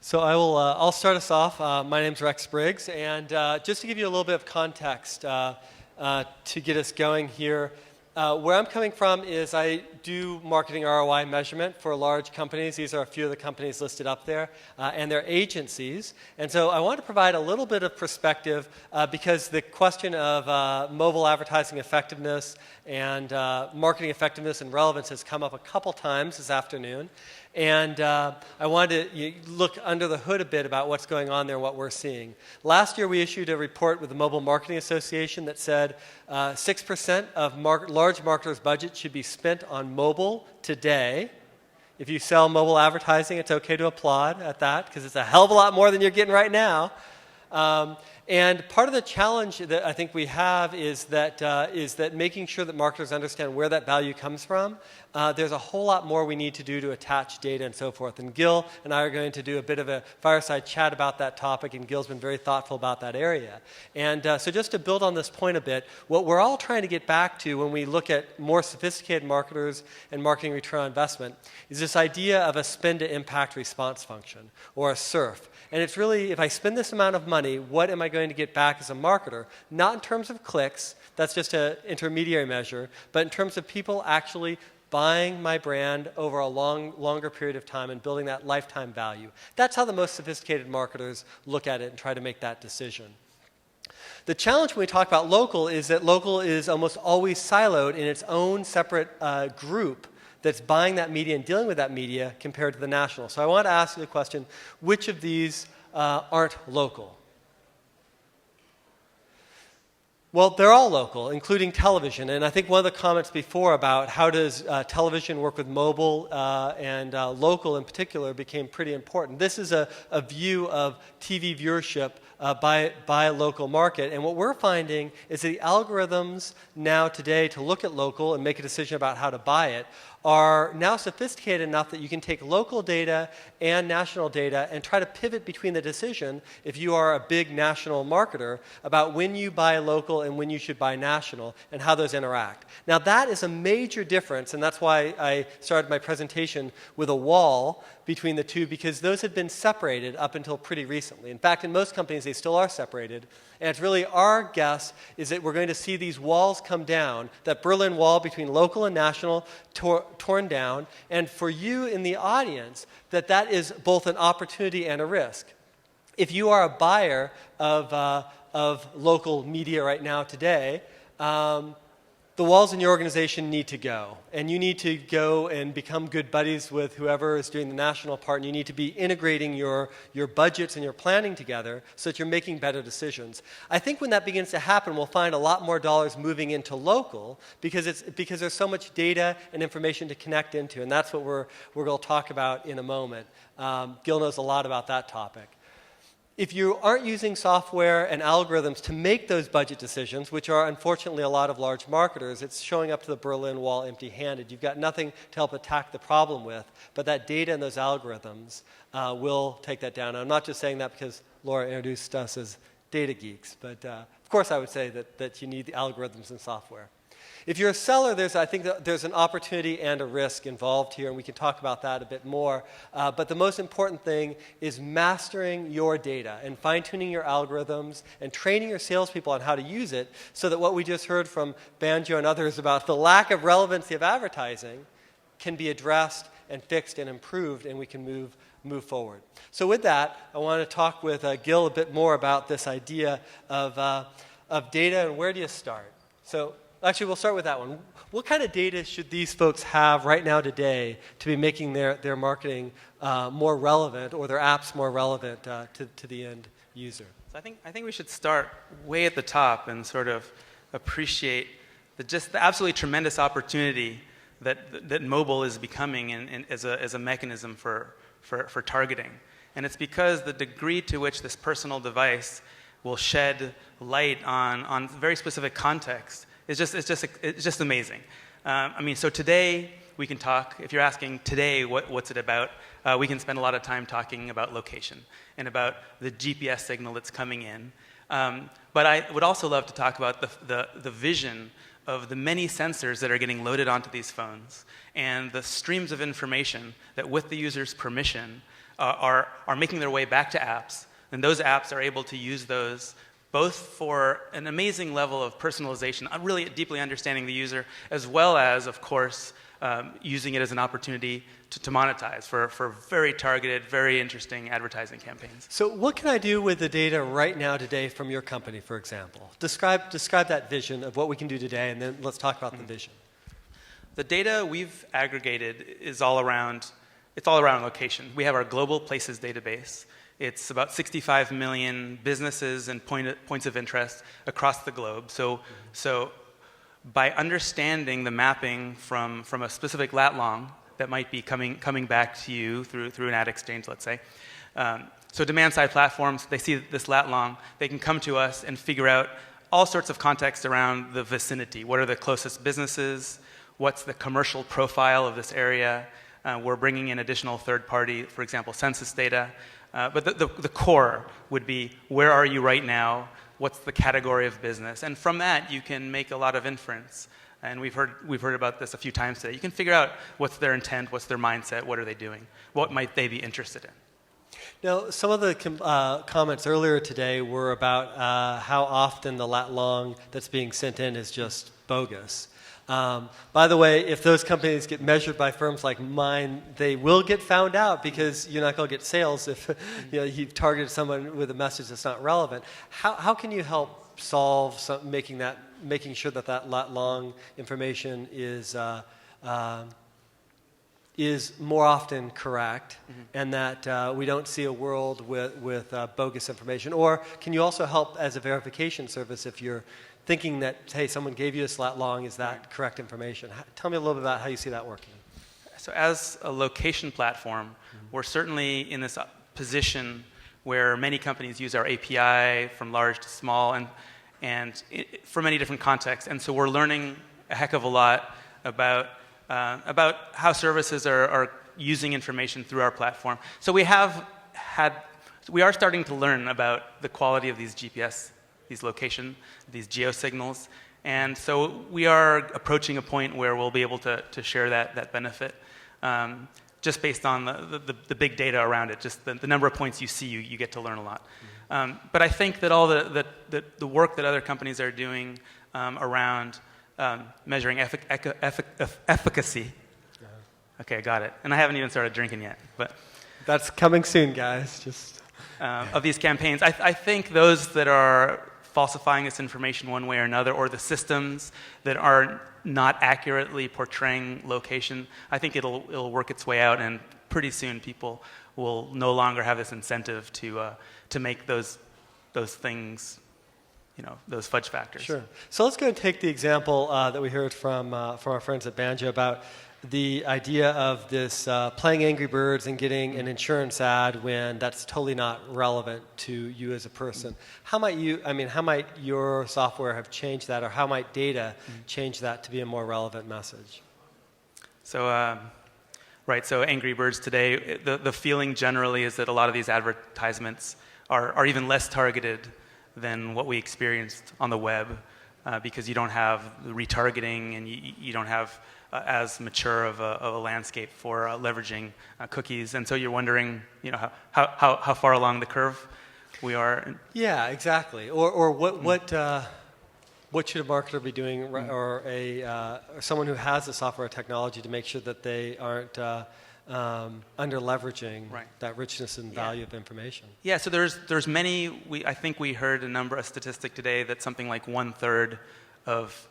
So I'll start us off. My name's Rex Briggs, and just to give you a little bit of context to get us going here, where I'm coming from is I do marketing ROI measurement for large companies. These are a few of the companies listed up there, and their agencies. And so I want to provide a little bit of perspective because the question of mobile advertising effectiveness and marketing effectiveness and relevance has come up a couple times this afternoon. And I wanted to look under the hood a bit about what's going on there and what we're seeing. Last year, we issued a report with the Mobile Marketing Association that said 6% of large marketers' budget should be spent on mobile today. If you sell mobile advertising, it's okay to applaud at that because it's a hell of a lot more than you're getting right now. And part of the challenge that I think we have is that making sure that marketers understand where that value comes from. There's a whole lot more we need to do to attach data and so forth. And Gil and I are going to do a bit of a fireside chat about that topic, and Gil's been very thoughtful about that area. And so just to build on this point a bit, what we're all trying to get back to when we look at more sophisticated marketers and marketing return on investment is this idea of a spend-to-impact response function, or a SURF. And it's really, if I spend this amount of money, what am I going to get back as a marketer? Not in terms of clicks, that's just an intermediary measure, but in terms of people actually buying my brand over a longer period of time and building that lifetime value. That's how the most sophisticated marketers look at it and try to make that decision. The challenge when we talk about local is that local is almost always siloed in its own separate group that's buying that media and dealing with that media compared to the national. So I want to ask you the question, which of these aren't local? Well, they're all local, including television. And I think one of the comments before about how does television work with mobile and local in particular became pretty important. This is a view of TV viewership by a local market. And what we're finding is that the algorithms now today to look at local and make a decision about how to buy it are now sophisticated enough that you can take local data and national data and try to pivot between the decision, if you are a big national marketer, about when you buy local and when you should buy national and how those interact. Now that is a major difference, and that's why I started my presentation with a wall between the two, because those had been separated up until pretty recently. In fact, in most companies, they still are separated. And it's really our guess is that we're going to see these walls come down, that Berlin Wall between local and national torn down, and for you in the audience, that is both an opportunity and a risk. If you are a buyer of local media right now today, the walls in your organization need to go. And you need to go and become good buddies with whoever is doing the national part, and you need to be integrating your budgets and your planning together so that you're making better decisions. I think when that begins to happen, we'll find a lot more dollars moving into local because there's so much data and information to connect into, and that's what we're going to talk about in a moment. Gil knows a lot about that topic. If you aren't using software and algorithms to make those budget decisions, which are unfortunately a lot of large marketers, it's showing up to the Berlin Wall empty-handed. You've got nothing to help attack the problem with, but that data and those algorithms will take that down. And I'm not just saying that because Laura introduced us as data geeks, but of course I would say that you need the algorithms and software. If you're a seller, I think there's an opportunity and a risk involved here, and we can talk about that a bit more. But the most important thing is mastering your data and fine-tuning your algorithms and training your salespeople on how to use it so that what we just heard from Banjo and others about the lack of relevancy of advertising can be addressed and fixed and improved, and we can move forward. So with that, I want to talk with Gil a bit more about this idea of data and where do you start. So actually, we'll start with that one. What kind of data should these folks have right now today to be making their marketing more relevant or their apps more relevant to the end user? So I think we should start way at the top and sort of appreciate the absolutely tremendous opportunity that mobile is becoming as a mechanism for targeting. And it's because the degree to which this personal device will shed light on very specific context it's just amazing. So today we can talk. If you're asking today what's it about, we can spend a lot of time talking about location and about the GPS signal that's coming in. But I would also love to talk about the vision of the many sensors that are getting loaded onto these phones and the streams of information that, with the user's permission, are making their way back to apps, and those apps are able to use those both for an amazing level of personalization, really deeply understanding the user, as well as, of course, using it as an opportunity to monetize for very targeted, very interesting advertising campaigns. So what can I do with the data right now today from your company, for example? Describe that vision of what we can do today, and then let's talk about the vision. The data we've aggregated is all around location. We have our global places database. It's about 65 million businesses and points of interest across the globe. So by understanding the mapping from a specific lat long that might be coming back to you through an ad exchange, let's say. So demand-side platforms, they see this lat long, they can come to us and figure out all sorts of context around the vicinity. What are the closest businesses? What's the commercial profile of this area? We're bringing in additional third-party, for example, census data. But the core would be, where are you right now? What's the category of business? And from that, you can make a lot of inference. And we've heard about this a few times today. You can figure out what's their intent, what's their mindset, what are they doing, what might they be interested in. Now, some of the comments earlier today were about how often the lat long that's being sent in is just bogus. By the way, if those companies get measured by firms like mine, they will get found out, because you're not going to get sales if you've targeted someone with a message that's not relevant. How can you help solve making sure that lat long information is more often correct, and that we don't see a world with bogus information? Or can you also help as a verification service if you're thinking that, hey, someone gave you a lat long, is that correct information? Tell me a little bit about how you see that working. So as a location platform, we're certainly in this position where many companies use our API from large to small, and for many different contexts. And so we're learning a heck of a lot about how services are using information through our platform. So we are starting to learn about the quality of these GPS, these location, these geosignals. And so we are approaching a point where we'll be able to share that benefit just based on the big data around it. Just the number of points you see, you get to learn a lot. But I think that all the work that other companies are doing around measuring efficacy. Okay, I got it. And I haven't even started drinking yet. But that's coming soon, guys. Of these campaigns, I think those that are falsifying this information one way or another, or the systems that are not accurately portraying location, I think it'll work its way out, and pretty soon people will no longer have this incentive to make those things, those fudge factors. Sure. So let's go and take the example that we heard from our friends at Banjo about the idea of this playing Angry Birds and getting an insurance ad when that's totally not relevant to you as a person. How might your software have changed that, or how might data change that to be a more relevant message? So, so Angry Birds today, the feeling generally is that a lot of these advertisements are even less targeted than what we experienced on the web, because you don't have the retargeting, and you don't have as mature of a landscape for leveraging cookies. And so you're wondering, how far along the curve we are. Yeah, exactly. Or what should a marketer be doing, or someone who has the software technology, to make sure that they aren't under leveraging that richness and value of information? Yeah. So there's many. I think we heard a statistic today that something like 1/3 of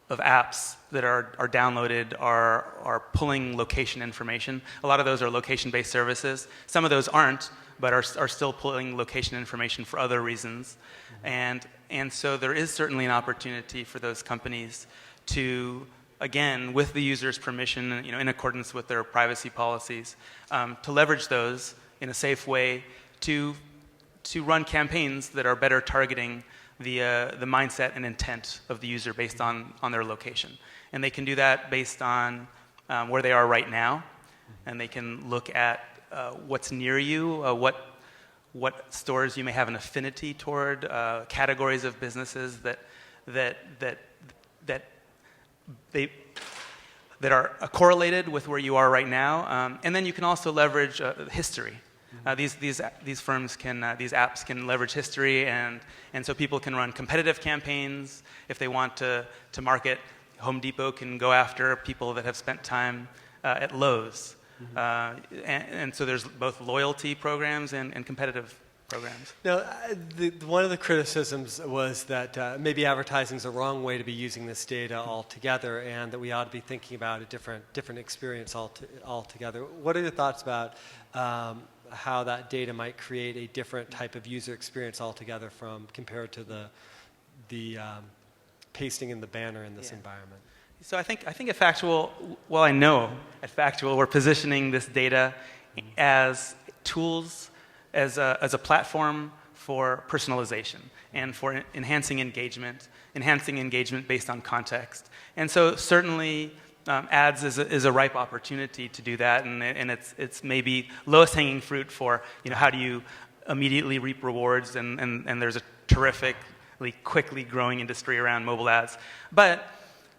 apps that are downloaded are pulling location information. A lot of those are location-based services. Some of those aren't, but are still pulling location information for other reasons. And so there is certainly an opportunity for those companies to, again, with the user's permission, in accordance with their privacy policies, to leverage those in a safe way to run campaigns that are better targeting the mindset and intent of the user based on their location. And they can do that based on where they are right now, and they can look at what's near you, what stores you may have an affinity toward, categories of businesses that are correlated with where you are right now. And then you can also leverage history. These firms can, these apps can leverage history, and so people can run competitive campaigns if they want to market. Home Depot can go after people that have spent time at Lowe's. And so there's both loyalty programs and competitive programs. Now, one of the criticisms was that maybe advertising is the wrong way to be using this data altogether, and that we ought to be thinking about a different experience altogether. What are your thoughts about how that data might create a different type of user experience altogether compared to the pasting in the banner in this environment? So I think at Factual, well, I know at Factual we're positioning this data as tools, as a platform for personalization and for enhancing engagement based on context. And so certainly ads is a ripe opportunity to do that, and it's maybe lowest hanging fruit for how do you immediately reap rewards, and there's a terrifically quickly growing industry around mobile ads. But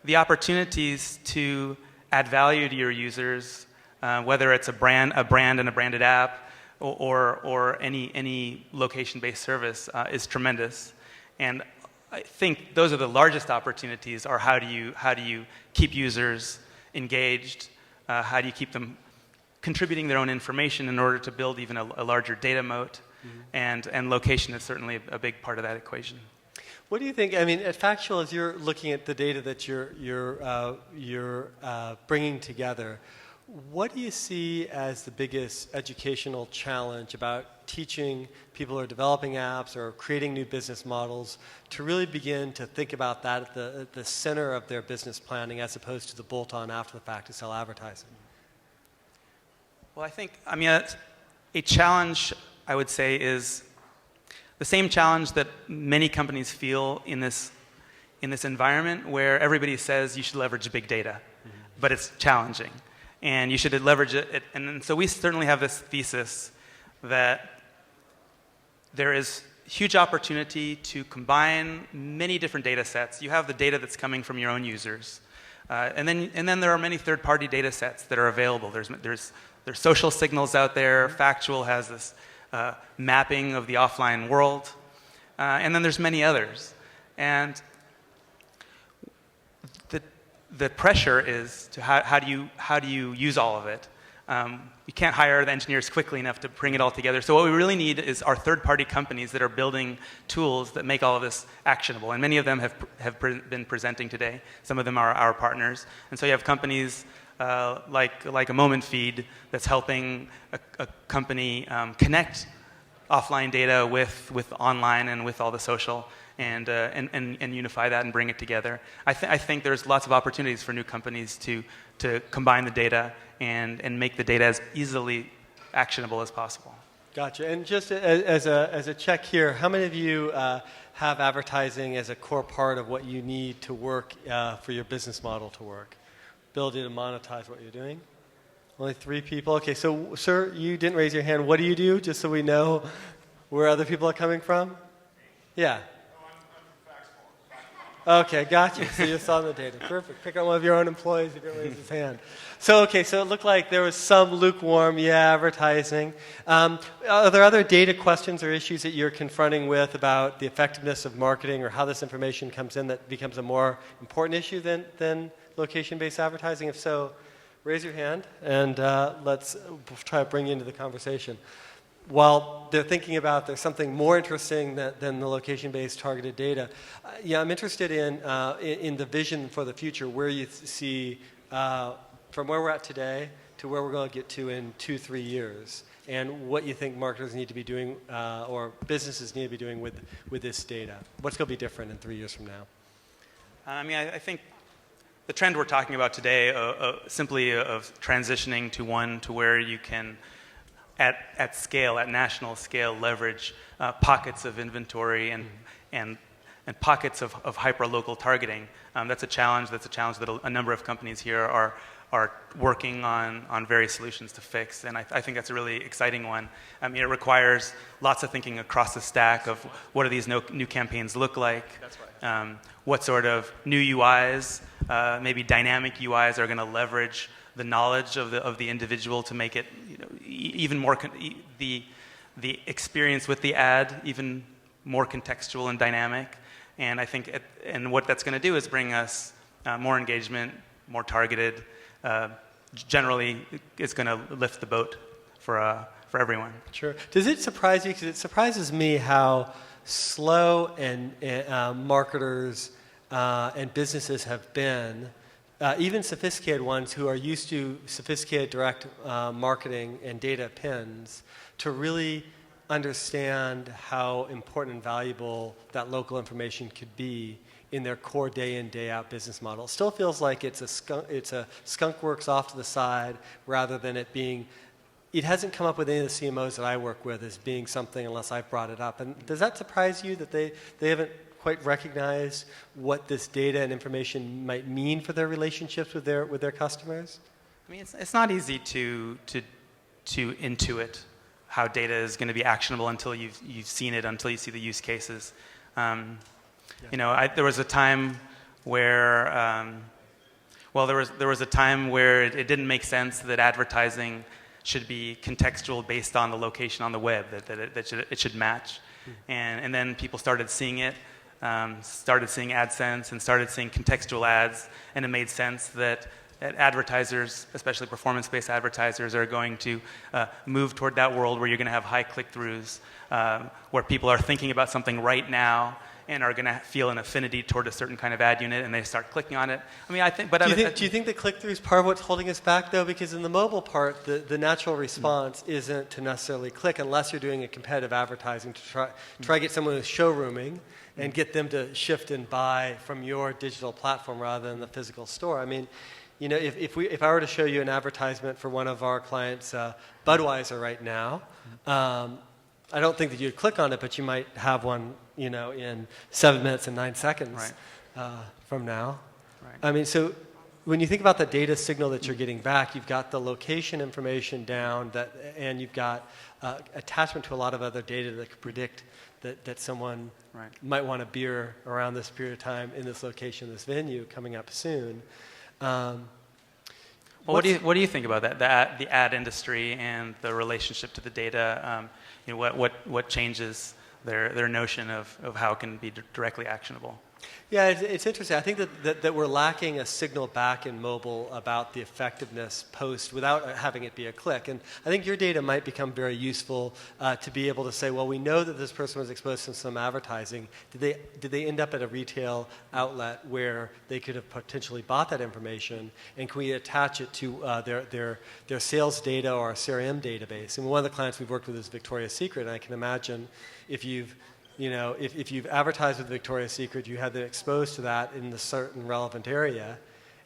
the opportunities to add value to your users, whether it's a brand and a branded app, or any location-based service, is tremendous. And I think those are the largest opportunities. Are how do you keep users engaged? How do you keep them contributing their own information in order to build even a larger data moat? And location is certainly a big part of that equation. What do you think? I mean, at Factual, as you're looking at the data that you're bringing together, what do you see as the biggest educational challenge about teaching people who are developing apps or creating new business models to really begin to think about that at the center of their business planning, as opposed to the bolt-on after the fact to sell advertising? Well, I mean, a challenge, I would say, is the same challenge that many companies feel in this environment where everybody says you should leverage big data, but it's challenging. And you should leverage it. And so we certainly have this thesis that there is huge opportunity to combine many different data sets. You have the data that's coming from your own users. And then there are many third-party data sets that are available. There's social signals out there. Factual has this mapping of the offline world. And then there's many others. And the pressure is to how do you use all of it. You can't hire the engineers quickly enough to bring it all together. So what we really need is our third-party companies that are building tools that make all of this actionable. And many of them have been presenting today. Some of them are our partners. And so you have companies like a Moment Feed that's helping a company connect offline data with online and with all the social, and unify that and bring it together. I think there's lots of opportunities for new companies to combine the data and make the data as easily actionable as possible. Gotcha. And just as a check here, how many of you have advertising as a core part of what you need to work for your business model to work? Ability to monetize what you're doing? Only 3 people. Okay, so sir, you didn't raise your hand. What do you do, just so we know where other people are coming from? Yeah. Okay, gotcha. So you saw the data. Perfect. Pick on one of your own employees who didn't raise his hand. So it looked like there was some lukewarm, advertising. Are there other data questions or issues that you're confronting with about the effectiveness of marketing or how this information comes in that becomes a more important issue than location-based advertising? If so, raise your hand and let's try to bring you into the conversation. While they're thinking about there's something more interesting than the location-based targeted data, I'm interested in the vision for the future, where you see from where we're at today to where we're going to get to in 2-3 years, and what you think marketers need to be doing or businesses need to be doing with this data. What's going to be different in 3 years from now? I think the trend we're talking about today, simply of transitioning to one to where you can, at scale, at national scale, leverage pockets of inventory and pockets of hyper-local targeting. That's a challenge. That's a challenge that a number of companies here are working on various solutions to fix, and I think that's a really exciting one. It requires lots of thinking across the stack of what do these new campaigns look like. That's right. What sort of new UIs, maybe dynamic UIs, are going to leverage the knowledge of the individual to make it even more the experience with the ad even more contextual and dynamic. And I think and what that's going to do is bring us more engagement, more targeted. Generally, it's going to lift the boat for everyone. Sure. Does it surprise you? Because it surprises me how slow and marketers and businesses have been, even sophisticated ones who are used to sophisticated direct marketing and data pins, to really understand how important and valuable that local information could be in their core day in, day out business model. It still feels like it's a skunk works off to the side rather than it being. It hasn't come up with any of the CMOs that I work with as being something unless I've brought it up. And does that surprise you that they haven't quite recognized what this data and information might mean for their relationships with their customers? I mean, it's not easy to intuit how data is going to be actionable until you've seen it, until you see the use cases. There was a time where, there was a time where it didn't make sense that advertising should be contextual based on the location on the web, that it should match. And then people started seeing it, started seeing AdSense and started seeing contextual ads, and it made sense that advertisers, especially performance-based advertisers, are going to move toward that world where you're going to have high click-throughs, where people are thinking about something right now and are going to feel an affinity toward a certain kind of ad unit, and they start clicking on it. I mean, I think. But do you think the click-through is part of what's holding us back, though? Because in the mobile part, the natural response isn't to necessarily click unless you're doing a competitive advertising to try to get someone who's showrooming and get them to shift and buy from your digital platform rather than the physical store. I mean, if I were to show you an advertisement for one of our clients, Budweiser right now, I don't think that you'd click on it, but you might have one, in 7 minutes and 9 seconds from now. Right. I mean, so when you think about the data signal that you're getting back, you've got the location information down, and you've got attachment to a lot of other data that could predict that someone might want a beer around this period of time in this location, this venue coming up soon. What do you think about that? The ad industry and the relationship to the data. What changes their notion of how it can be directly actionable? Yeah, it's interesting. I think that we're lacking a signal back in mobile about the effectiveness post without having it be a click. And I think your data might become very useful to be able to say, well, we know that this person was exposed to some advertising. Did they end up at a retail outlet where they could have potentially bought that information? And can we attach it to their sales data or a CRM database? And one of the clients we've worked with is Victoria's Secret. And I can imagine if you've advertised with Victoria's Secret, you have them exposed to that in the certain relevant area,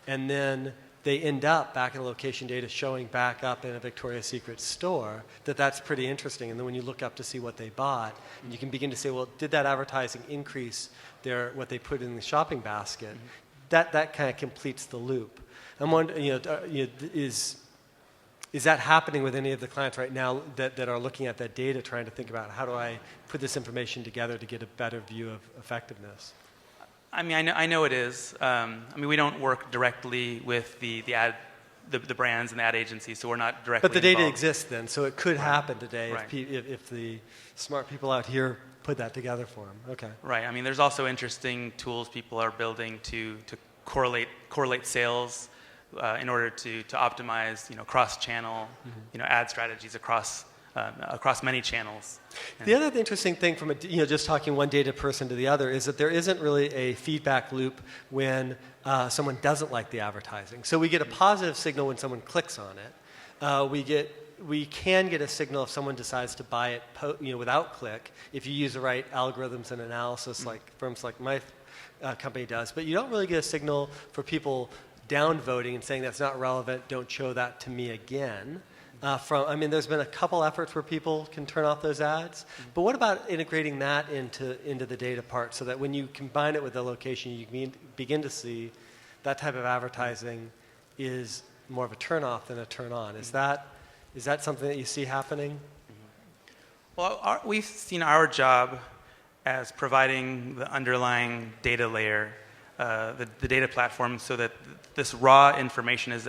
and then they end up back in location data showing back up in a Victoria's Secret store, that's pretty interesting. And then when you look up to see what they bought, and you can begin to say, well, did that advertising increase what they put in the shopping basket? Mm-hmm. That kind of completes the loop. I'm wondering, is that happening with any of the clients right now that are looking at that data, trying to think about how do I put this information together to get a better view of effectiveness? I mean, I know it is. We don't work directly with the brands and the ad agencies, so we're not directly. But the data involved. exists then, so it could happen today Right. if the smart people out here put that together for them. Okay. Right. I mean, there's also interesting tools people are building to correlate sales. In order to optimize, cross-channel, ad strategies across many channels. The other interesting thing from just talking one data person to the other is that there isn't really a feedback loop when someone doesn't like the advertising. So we get a positive signal when someone clicks on it. We can get a signal if someone decides to buy it, without click, if you use the right algorithms and analysis, like firms like my company does. But you don't really get a signal for people downvoting and saying that's not relevant, don't show that to me again. There's been a couple efforts where people can turn off those ads, but what about integrating that into the data part so that when you combine it with the location, you can begin to see that type of advertising is more of a turn off than a turn on. Is that something that you see happening? Well, we've seen our job as providing the underlying data layer, the data platform, so that this raw information is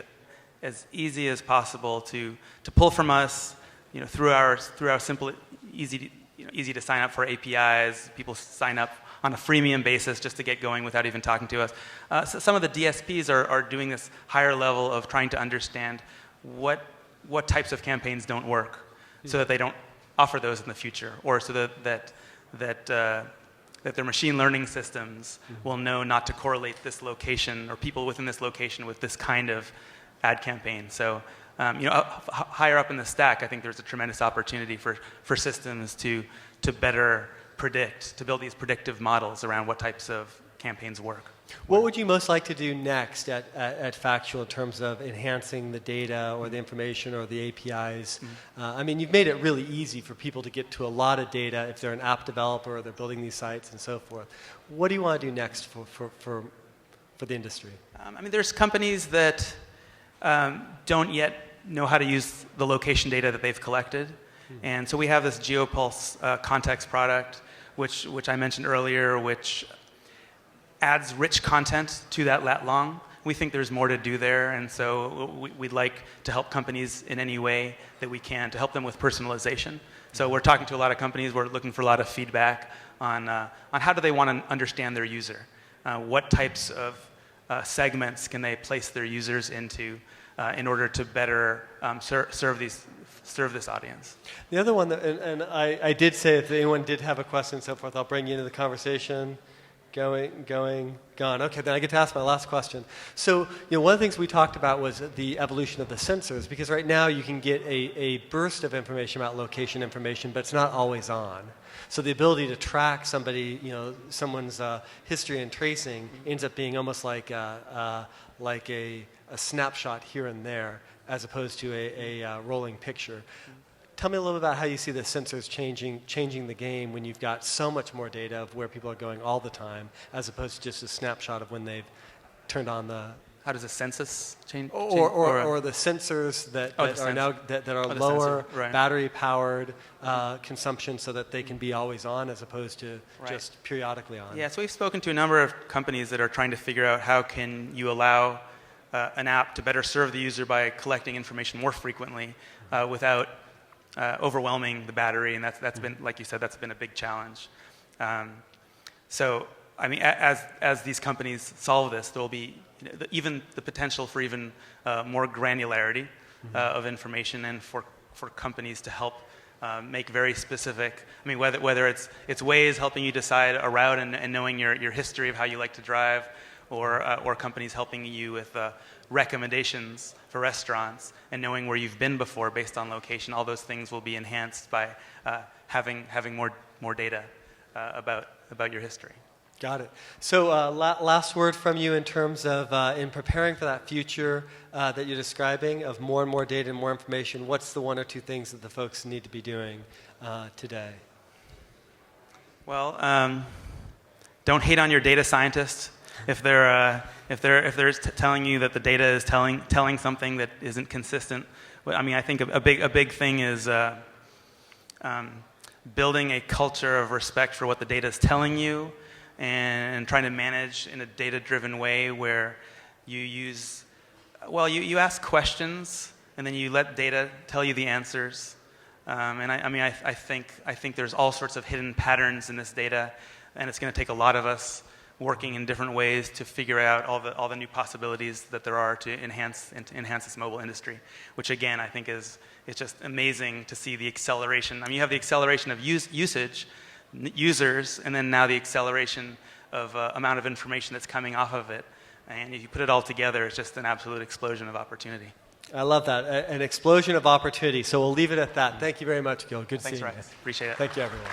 as easy as possible to pull from us, through our simple, easy to sign up for APIs. People sign up on a freemium basis just to get going without even talking to us. So some of the DSPs are doing this higher level of trying to understand what types of campaigns don't work, so that they don't offer those in the future, or so that their machine learning systems will know not to correlate this location or people within this location with this kind of ad campaign. So, higher up in the stack, I think there's a tremendous opportunity for systems to better predict, to build these predictive models around what types of campaigns work. What would you most like to do next at Factual in terms of enhancing the data or the information or the APIs? You've made it really easy for people to get to a lot of data if they're an app developer or they're building these sites and so forth. What do you want to do next for the industry? There's companies that don't yet know how to use the location data that they've collected. And so we have this GeoPulse context product, which I mentioned earlier, which adds rich content to that lat long. We think there's more to do there, and so we'd like to help companies in any way that we can to help them with personalization. So we're talking to a lot of companies. We're looking for a lot of feedback on how do they want to understand their user. What types of segments can they place their users into in order to better serve this audience. The other one, and I did say if anyone did have a question and so forth, I'll bring you into the conversation. Gone. Okay, then I get to ask my last question. So, one of the things we talked about was the evolution of the sensors, because right now you can get a burst of information about location information, but it's not always on. So the ability to track someone's history and tracing ends up being almost like a snapshot here and there, as opposed to a rolling picture. Tell me a little bit about how you see the sensors changing the game when you've got so much more data of where people are going all the time, as opposed to just a snapshot of when they've turned on the. How does the census change? Or the sensors that are lower battery powered consumption, so that they can be always on as opposed to just periodically on. Yeah, so we've spoken to a number of companies that are trying to figure out how can you allow an app to better serve the user by collecting information more frequently without overwhelming the battery, and that's been, like you said, that's been a big challenge. As these companies solve this, there will be even the potential for even more granularity of information, and for companies to help make very specific. Whether it's Waze helping you decide a route and knowing your history of how you like to drive, or companies helping you with recommendations for restaurants and knowing where you've been before based on location. All those things will be enhanced by having more data about your history. Got it. So last word from you in terms of in preparing for that future that you're describing of more and more data and more information. What's the one or two things that the folks need to be doing today? Well, don't hate on your data scientists. If they're telling you that the data is telling something that isn't consistent, I think a big thing is building a culture of respect for what the data is telling you, and trying to manage in a data-driven way where you ask questions and then you let data tell you the answers. I think there's all sorts of hidden patterns in this data, and it's going to take a lot of us working in different ways to figure out all the new possibilities that there are to enhance this mobile industry, which again I think it's just amazing to see the acceleration. You have the acceleration of usage, users, and then now the acceleration of amount of information that's coming off of it. And if you put it all together, it's just an absolute explosion of opportunity. I love that, an explosion of opportunity. So we'll leave it at that. Thank you very much, Gil. Good seeing you. Thanks, Rex. Appreciate it. Thank you, everyone.